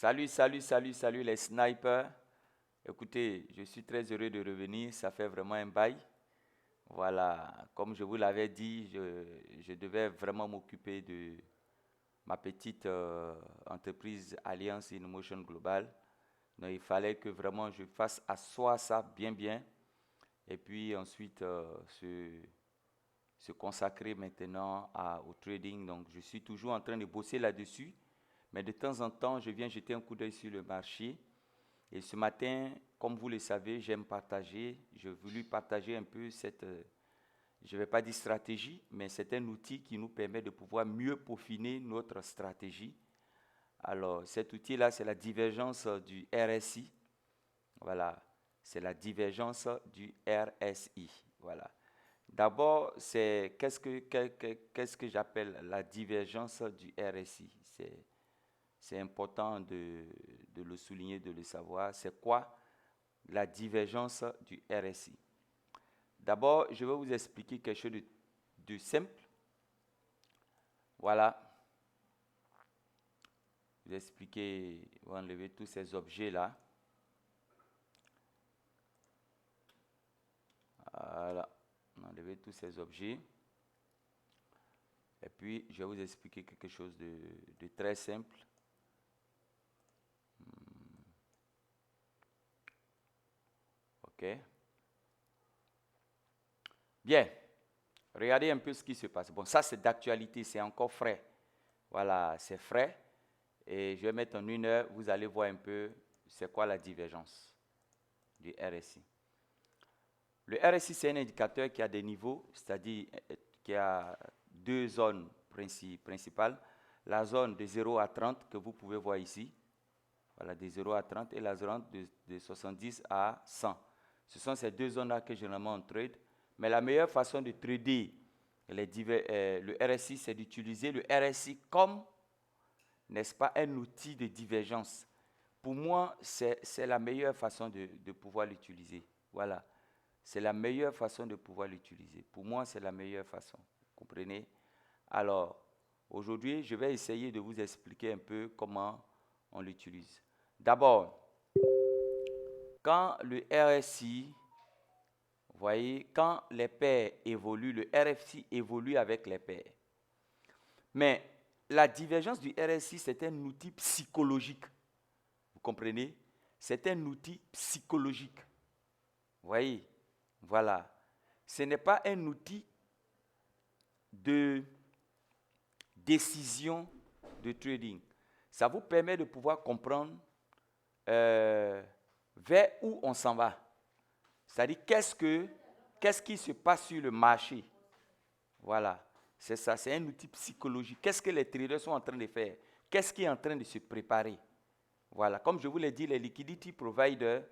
Salut les snipers. Écoutez, je suis très heureux de revenir, ça fait vraiment un bail. Voilà, comme je vous l'avais dit, je devais vraiment m'occuper de ma petite entreprise Alliance InMotion Global. Donc il fallait que vraiment je fasse asseoir ça bien et puis ensuite se consacrer maintenant au trading. Donc je suis toujours en train de bosser là-dessus, mais de temps en temps, je viens jeter un coup d'œil sur le marché. Et ce matin, comme vous le savez, j'aime partager. Je voulu partager un peu cette, je ne vais pas dire stratégie, mais c'est un outil qui nous permet de pouvoir mieux peaufiner notre stratégie. Alors, cet outil-là, c'est la divergence du RSI. Voilà, c'est la divergence du RSI. Voilà. D'abord, qu'est-ce que j'appelle la divergence du RSI? C'est important de le souligner, de le savoir. C'est quoi la divergence du RSI? D'abord, je vais vous expliquer quelque chose de simple. Voilà. Je vais expliquer, on va enlever tous ces objets-là. Voilà. On va enlever tous ces objets. Et puis, je vais vous expliquer quelque chose de très simple. OK. Bien. Regardez un peu ce qui se passe. Bon, ça, c'est d'actualité. C'est encore frais. Voilà, c'est frais. Et je vais mettre en 1 heure. Vous allez voir un peu c'est quoi la divergence du RSI. Le RSI, c'est un indicateur qui a des niveaux, c'est-à-dire qui a deux zones principales. La zone de 0 à 30 que vous pouvez voir ici. Voilà, de 0 à 30 et la zone de 70 à 100. Ce sont ces deux zones-là que généralement on trade. Mais la meilleure façon de trader le RSI, c'est d'utiliser le RSI comme, n'est-ce pas, un outil de divergence. Pour moi, c'est la meilleure façon de pouvoir l'utiliser. Voilà. C'est la meilleure façon de pouvoir l'utiliser. Pour moi, c'est la meilleure façon. Vous comprenez? Alors, aujourd'hui, je vais essayer de vous expliquer un peu comment on l'utilise. D'abord, quand le RSI, vous voyez, quand les paires évoluent, le RSI évolue avec les paires. Mais la divergence du RSI, c'est un outil psychologique. Vous comprenez? C'est un outil psychologique. Vous voyez? Voilà. Ce n'est pas un outil de décision de trading. Ça vous permet de pouvoir comprendre vers où on s'en va. C'est-à-dire qu'est-ce qui se passe sur le marché. Voilà, c'est ça, c'est un outil psychologique. Qu'est-ce que les traders sont en train de faire? Qu'est-ce qui est en train de se préparer? Voilà, comme je vous l'ai dit, les liquidity providers,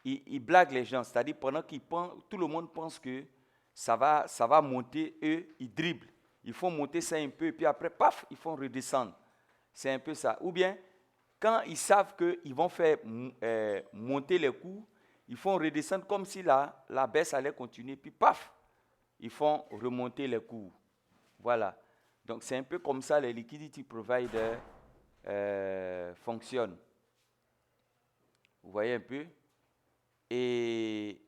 ils blaguent les gens. C'est-à-dire pendant tout le monde pense que ça va monter, eux, ils dribblent. Ils font monter ça un peu, et puis après, paf, ils font redescendre. C'est un peu ça. Ou bien, quand ils savent qu'ils vont faire monter les coûts, ils font redescendre comme si la baisse allait continuer, puis paf, ils font remonter les coûts. Voilà. Donc, c'est un peu comme ça les liquidity providers fonctionnent. Vous voyez un peu? Et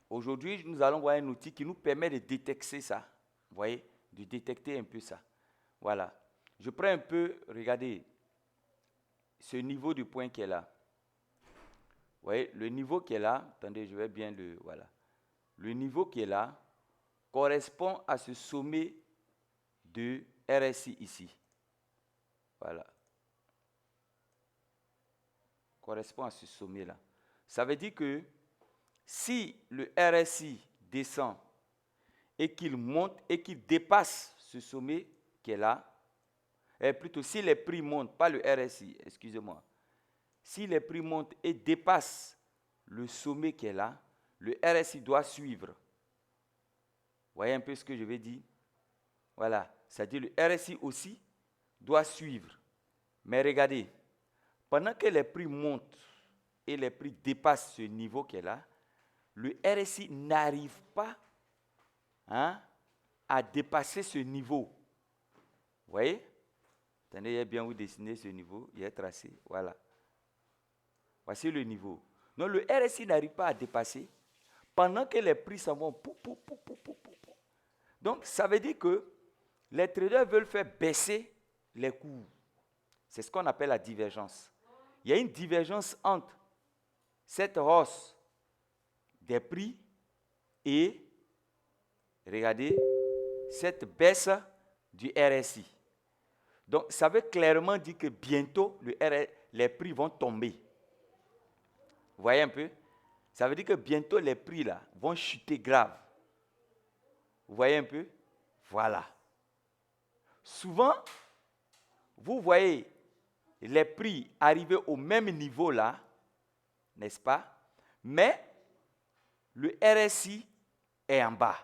aujourd'hui, nous allons voir un outil qui nous permet de détecter ça. Vous voyez? De détecter un peu ça. Voilà. Je prends un peu, regardez, ce niveau du point qui est là. Vous voyez, le niveau qui est là, attendez, je vais bien le, voilà. Le niveau qui est là correspond à ce sommet de RSI ici. Voilà. Correspond à ce sommet-là. Ça veut dire que si le RSI descend et qu'il monte et qu'il dépasse ce sommet qui est là, et plutôt si les prix montent, pas le RSI, excusez-moi, si les prix montent et dépassent le sommet qui est là, le RSI doit suivre. Vous voyez un peu ce que je veux dire? Voilà, c'est-à-dire le RSI aussi doit suivre. Mais regardez, pendant que les prix montent et les prix dépassent ce niveau qui est là, le RSI n'arrive pas à dépasser ce niveau. Vous voyez? Attendez, il a bien vous dessiner ce niveau, il est tracé, voilà. Voici le niveau. Donc le RSI n'arrive pas à dépasser pendant que les prix s'en vont. Donc ça veut dire que les traders veulent faire baisser les cours. C'est ce qu'on appelle la divergence. Il y a une divergence entre cette hausse des prix et, regardez, cette baisse du RSI. Donc, ça veut clairement dire que bientôt, les prix vont tomber. Vous voyez un peu? Ça veut dire que bientôt, les prix là vont chuter grave. Vous voyez un peu? Voilà. Souvent, vous voyez les prix arriver au même niveau là, n'est-ce pas? Mais le RSI est en bas.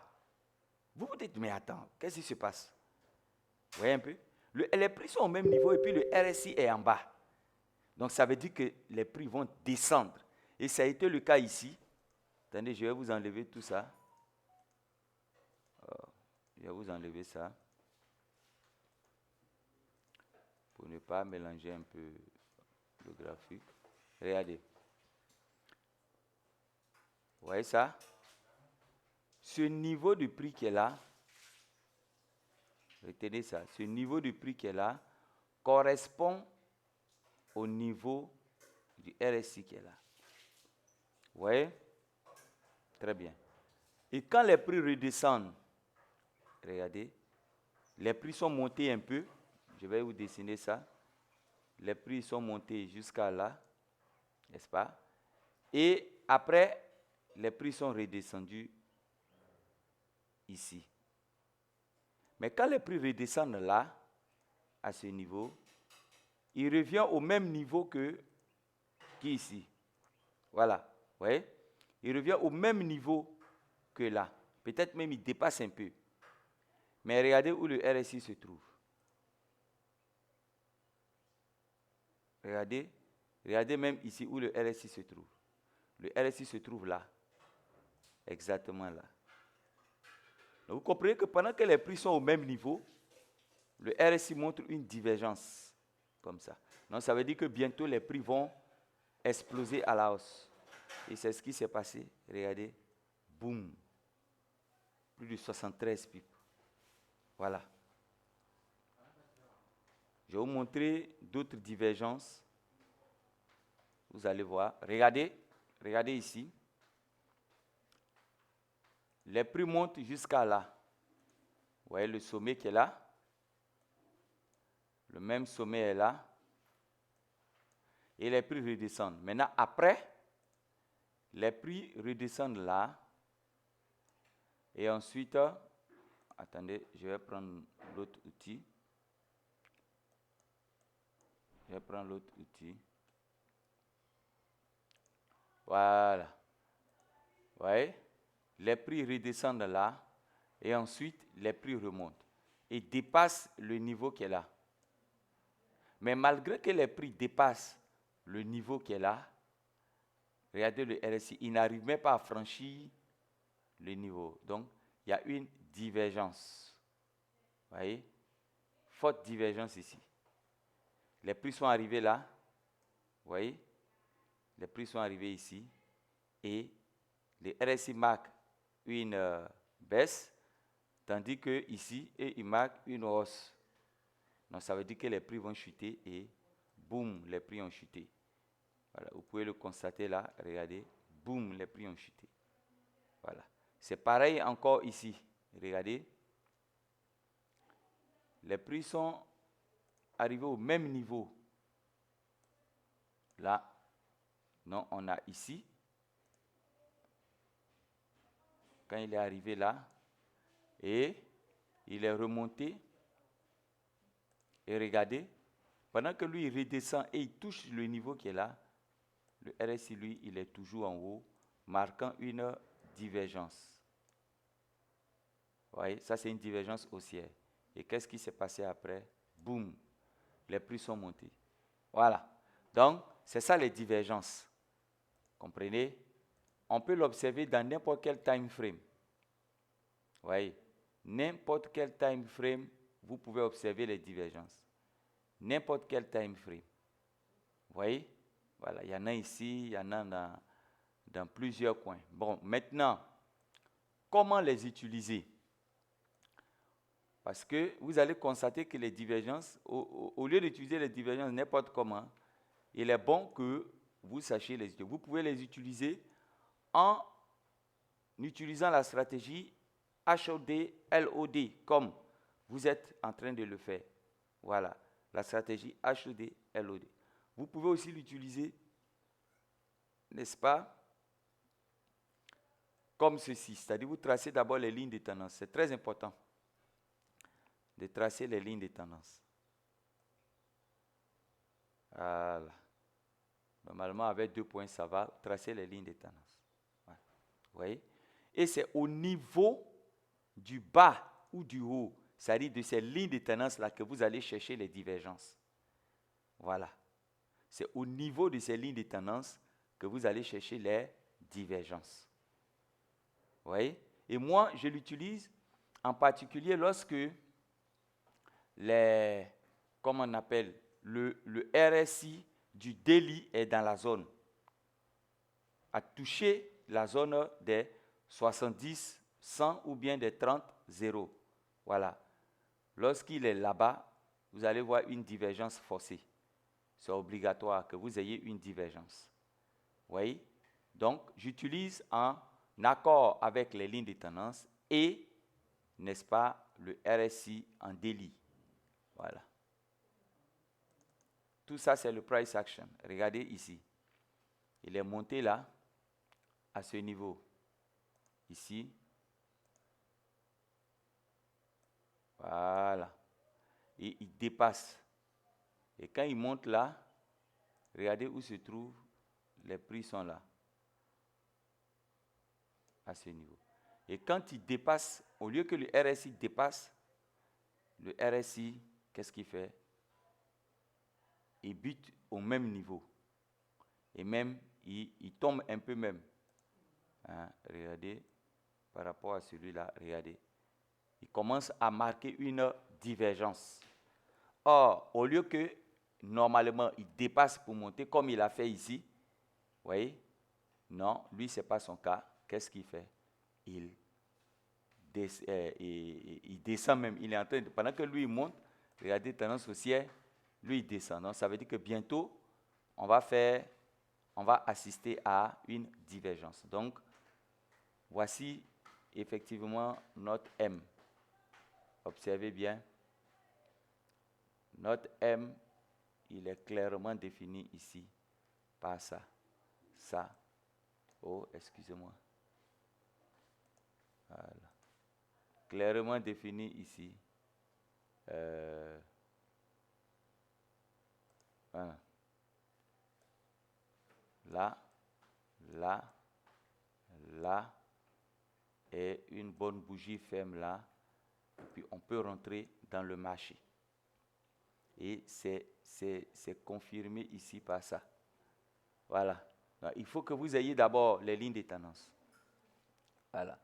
Vous vous dites, mais attends, qu'est-ce qui se passe? Vous voyez un peu? Les prix sont au même niveau et puis le RSI est en bas. Donc ça veut dire que les prix vont descendre. Et ça a été le cas ici. Attendez, je vais vous enlever tout ça. Je vais vous enlever ça. Pour ne pas mélanger un peu le graphique. Regardez. Vous voyez ça? Ce niveau de prix qui est là, retenez ça, ce niveau de prix qui est là correspond au niveau du RSI qui est là. Vous voyez? Très bien. Et quand les prix redescendent, regardez, les prix sont montés un peu. Je vais vous dessiner ça. Les prix sont montés jusqu'à là, n'est-ce pas? Et après, les prix sont redescendus ici. Mais quand les prix redescendent là, à ce niveau, il revient au même niveau qu'ici. Voilà. Vous voyez? Il revient au même niveau que là. Peut-être même il dépasse un peu. Mais regardez où le RSI se trouve. Regardez même ici où le RSI se trouve. Le RSI se trouve là. Exactement là. Donc vous comprenez que pendant que les prix sont au même niveau, le RSI montre une divergence comme ça. Donc ça veut dire que bientôt les prix vont exploser à la hausse. Et c'est ce qui s'est passé. Regardez. Boum. Plus de 73 pips. Voilà. Je vais vous montrer d'autres divergences. Vous allez voir. Regardez ici. Les prix montent jusqu'à là. Vous voyez le sommet qui est là. Le même sommet est là. Et les prix redescendent. Maintenant, après, les prix redescendent là. Et ensuite, attendez, je vais prendre l'autre outil. Voilà. Vous voyez? Les prix redescendent là. Et ensuite, les prix remontent. Et dépassent le niveau qui est là. Mais malgré que les prix dépassent le niveau qui est là, regardez le RSI, il n'arrive même pas à franchir le niveau. Donc, il y a une divergence. Vous voyez? Forte divergence ici. Les prix sont arrivés là. Vous voyez? Les prix sont arrivés ici. Et le RSI marque une baisse, tandis que ici, il marque une hausse. Donc, ça veut dire que les prix vont chuter et boum, les prix ont chuté. Voilà, vous pouvez le constater là, regardez, boum, les prix ont chuté. Voilà. C'est pareil encore ici, regardez. Les prix sont arrivés au même niveau. Là, non, on a ici. Quand il est arrivé là, et il est remonté. Et regardez, pendant que lui, il redescend et il touche le niveau qui est là, le RSI, lui, il est toujours en haut, marquant une divergence. Vous voyez, ça c'est une divergence haussière. Et qu'est-ce qui s'est passé après? Boum, les prix sont montés. Voilà. Donc, c'est ça les divergences. Comprenez? On peut l'observer dans n'importe quel time frame. Vous voyez? N'importe quel time frame, vous pouvez observer les divergences. n'importe quel time frame. Vous voyez? Voilà, il y en a ici, il y en a dans plusieurs coins. Bon, maintenant, comment les utiliser? Parce que vous allez constater que les divergences, au lieu d'utiliser les divergences n'importe comment, il est bon que vous sachiez les utiliser. Vous pouvez les utiliser en utilisant la stratégie HOD-LOD, comme vous êtes en train de le faire. Voilà, la stratégie HOD-LOD. Vous pouvez aussi l'utiliser, n'est-ce pas, comme ceci. C'est-à-dire, vous tracez d'abord les lignes de tendance. C'est très important de tracer les lignes de tendance. Voilà. Normalement, avec 2 points, ça va tracer les lignes de tendance. Voilà. Vous voyez? Et c'est au niveau du bas ou du haut, c'est-à-dire de ces lignes de tendance-là, que vous allez chercher les divergences. Voilà. C'est au niveau de ces lignes de tendance que vous allez chercher les divergences. Vous voyez? Et moi, je l'utilise en particulier lorsque comme on appelle, le RSI du daily est dans la zone, a touché la zone des 70, 100 ou bien des 30, 0. Voilà. Lorsqu'il est là-bas, vous allez voir une divergence forcée. C'est obligatoire que vous ayez une divergence. Vous voyez? Donc, j'utilise en accord avec les lignes de tendance et, n'est-ce pas, le RSI en daily. Voilà. Tout ça, c'est le price action. Regardez ici. Il est monté là, à ce niveau. Ici. Voilà. Et il dépasse. Et quand il monte là, regardez où se trouvent. Les prix sont là. À ce niveau. Et quand il dépasse, au lieu que le RSI dépasse, le RSI, qu'est-ce qu'il fait? Il bute au même niveau. Et même, il tombe un peu même. Hein, regardez, par rapport à celui-là, regardez. Il commence à marquer une divergence. Or, au lieu que, normalement, il dépasse pour monter, comme il a fait ici, vous voyez? Non, lui, ce n'est pas son cas. Qu'est-ce qu'il fait? Il descend même. Il est en train de, pendant que lui, il monte, regardez, tendance haussière, lui, il descend. Donc, ça veut dire que bientôt, on va assister à une divergence. Donc, voici effectivement notre M. Observez bien. Notre M, il est clairement défini ici par ça. Ça. Oh, excusez-moi. Voilà. Clairement défini ici. Voilà. Là, là, là, et une bonne bougie ferme là, et puis on peut rentrer dans le marché. Et c'est confirmé ici par ça. Voilà. Donc, il faut que vous ayez d'abord les lignes de tendance. Voilà.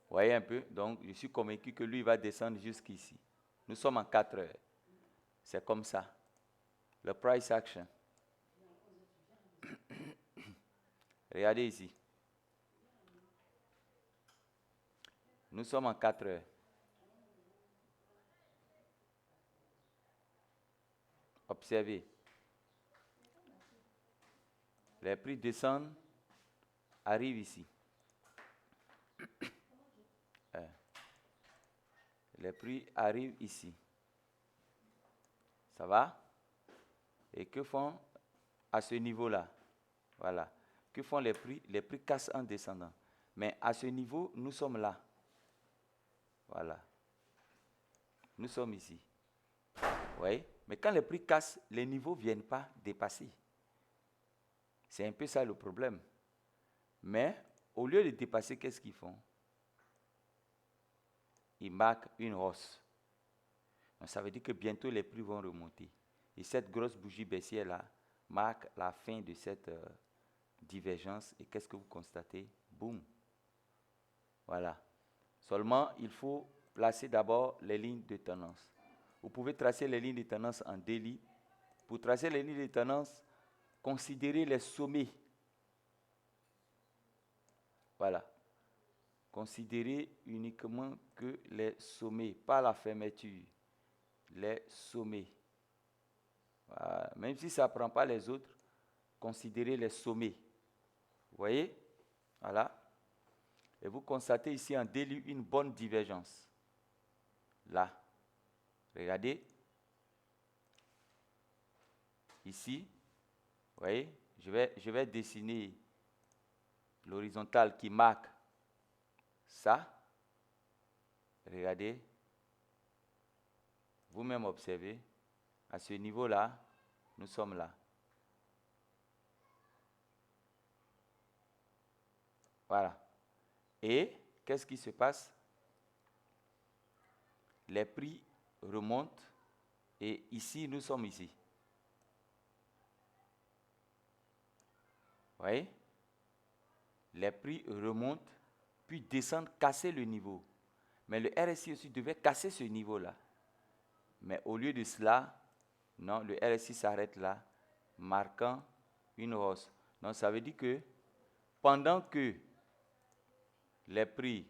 Vous voyez un peu? Donc, je suis convaincu que lui va descendre jusqu'ici. Nous sommes en 4 heures. C'est comme ça. Le price action. Regardez ici. Nous sommes en 4 heures. Observez. Les prix descendent, arrivent ici. Les prix arrivent ici. Ça va? Et que font à ce niveau-là? Voilà. Que font les prix? Les prix cassent en descendant. Mais à ce niveau, nous sommes là. Voilà. Nous sommes ici. Vous voyez? Mais quand les prix cassent, les niveaux ne viennent pas dépasser. C'est un peu ça le problème. Mais au lieu de dépasser, qu'est-ce qu'ils font? Ils marquent une hausse. Donc ça veut dire que bientôt les prix vont remonter. Et cette grosse bougie baissière-là marque la fin de cette divergence. Et qu'est-ce que vous constatez? Boum. Voilà. Seulement, il faut placer d'abord les lignes de tendance. Vous pouvez tracer les lignes de tendance en daily. Pour tracer les lignes de tendance, considérez les sommets. Voilà. Considérez uniquement que les sommets, pas la fermeture. Les sommets. Voilà. Même si ça ne prend pas les autres, considérez les sommets. Vous voyez? Voilà. Et vous constatez ici en daily une bonne divergence. Là. Regardez. Ici. Vous voyez? Je vais dessiner l'horizontale qui marque ça. Regardez. Vous-même observez. À ce niveau-là, nous sommes là. Voilà. Et qu'est-ce qui se passe? Les prix remontent et ici, nous sommes ici. Vous voyez? Les prix remontent, puis descendent, casser le niveau. Mais le RSI aussi devait casser ce niveau-là. Mais au lieu de cela, non, le RSI s'arrête là, marquant une hausse. Donc ça veut dire que pendant que les prix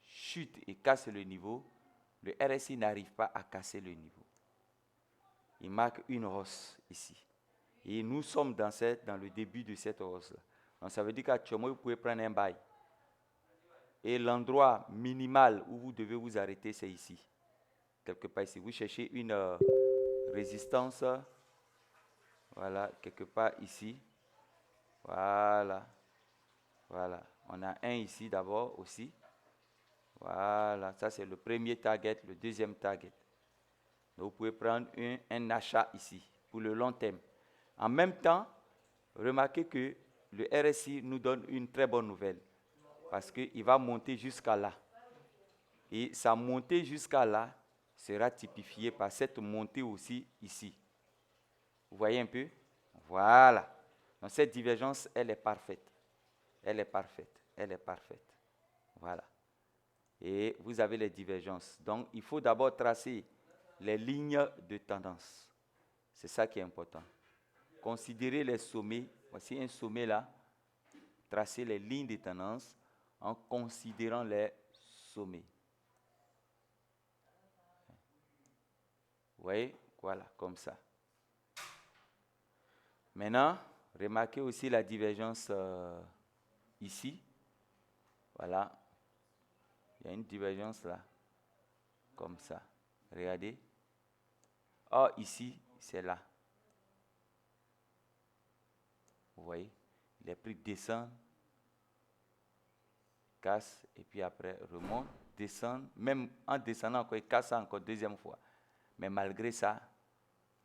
chutent et cassent le niveau, le RSI n'arrive pas à casser le niveau. Il marque une hausse ici. Et nous sommes dans le début de cette hausse-là. Donc ça veut dire qu'actuellement, vous pouvez prendre un bail. Et l'endroit minimal où vous devez vous arrêter, c'est ici. Quelque part ici. Vous cherchez une résistance. Voilà, quelque part ici. Voilà. Voilà. On a un ici d'abord aussi. Voilà. Ça, c'est le premier target, le deuxième target. Donc, vous pouvez prendre un achat ici pour le long terme. En même temps, remarquez que le RSI nous donne une très bonne nouvelle parce qu'il va monter jusqu'à là. Et sa montée jusqu'à là sera typifiée par cette montée aussi ici. Vous voyez un peu? Voilà. Donc cette divergence, elle est parfaite. Elle est parfaite. Elle est parfaite. Voilà. Et vous avez les divergences. Donc il faut d'abord tracer les lignes de tendance. C'est ça qui est important. Considérez les sommets. Voici un sommet là. Tracez les lignes de tendance en considérant les sommets. Vous voyez? Voilà, comme ça. Maintenant, remarquez aussi la divergence ici. Voilà. Il y a une divergence là. Comme ça. Regardez. Or, ici, c'est là. Vous voyez? Les prix descendent, cassent, et puis après remontent, descendent. Même en descendant encore, ils cassent encore deuxième fois. Mais malgré ça,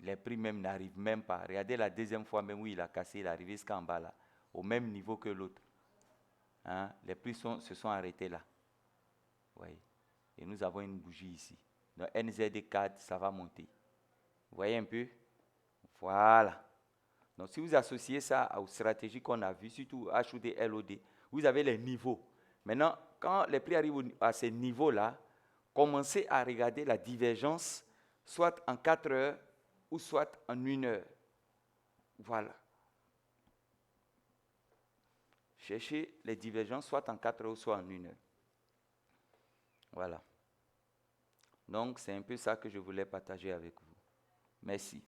les prix même n'arrivent même pas. Regardez la deuxième fois même où il a cassé, il est arrivé jusqu'en bas là, au même niveau que l'autre. Hein? Les prix se sont arrêtés là. Vous voyez? Et nous avons une bougie ici. Donc NZD4, ça va monter. Vous voyez un peu? Voilà. Donc si vous associez ça aux stratégies qu'on a vues, surtout HOD, LOD, vous avez les niveaux. Maintenant, quand les prix arrivent à ces niveaux-là, commencez à regarder la divergence, soit en 4 heures ou soit en 1 heure. Voilà. Cherchez les divergences, soit en 4 heures ou soit en 1 heure. Voilà. Donc, c'est un peu ça que je voulais partager avec vous. Merci.